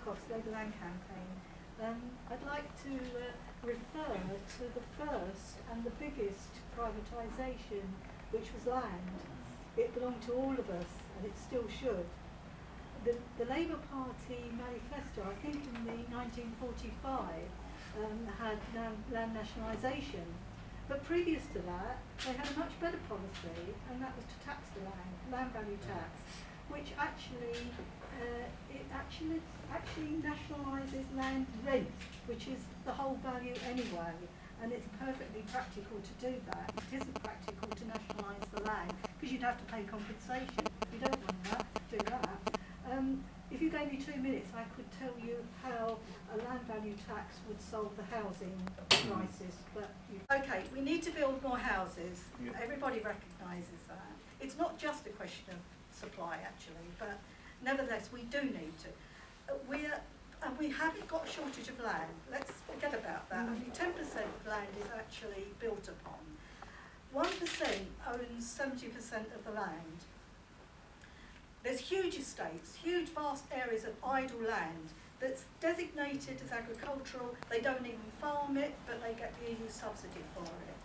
Wilcox Labour Land Campaign. I'd like to refer to the first and the biggest privatisation, which was land. It belonged to all of us, and it still should. The Labour Party manifesto, I think in the 1945, had land nationalisation. But previous to that, they had a much better policy, and that was to tax the land value tax, which actually nationalises land rent, which is the whole value anyway, and it's perfectly practical to do that. It isn't practical to nationalise the land, because you'd have to pay compensation. You don't want that, do that. If you gave me 2 minutes, I could tell you how a land value tax would solve the housing crisis. But okay, we need to build more houses. Yeah. Everybody recognises that. It's not just a question of supply, actually, but nevertheless, we do need to. We haven't got a shortage of land. Let's forget about that. Only 10% of land is actually built upon. 1% owns 70% of the land. There's huge estates, huge vast areas of idle land that's designated as agricultural. They don't even farm it, but they get the EU subsidy for it.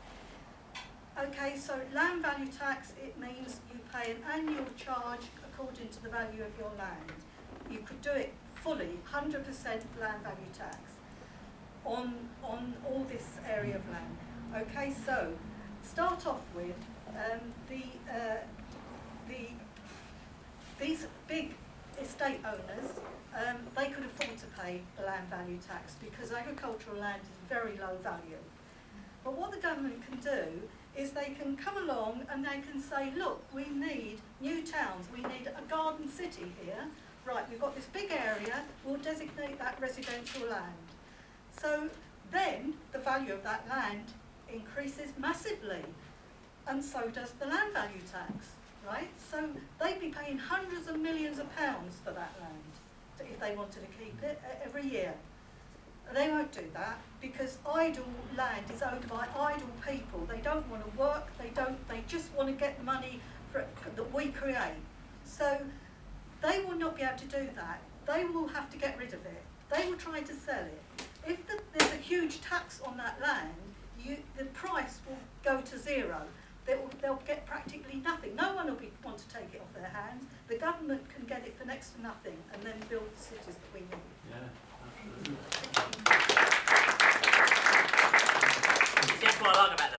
Okay, so land value tax, it means you pay an annual charge according to the value of your land. You could do it fully, 100% land value tax on all this area of land. Okay, so start off with these big estate owners, they could afford to pay the land value tax because agricultural land is very low value. But what the government can do is they can come along and they can say, look, we need new towns, we need a garden city here. Right, we've got this big area, we'll designate that residential land. So then the value of that land increases massively, and so does the land value tax. Right? So they'd be paying hundreds of millions of pounds for that land if they wanted to keep it every year. They won't do that because idle land is owned by idle people. They don't want to work, they just want to get the money that we create. So they will not be able to do that. They will have to get rid of it. They will try to sell it. If there's a huge tax on that land, the price will go to zero. They'll get practically nothing. No one will want to take it off their hands. The government can get it for next to nothing and then build the cities that we need. Yeah.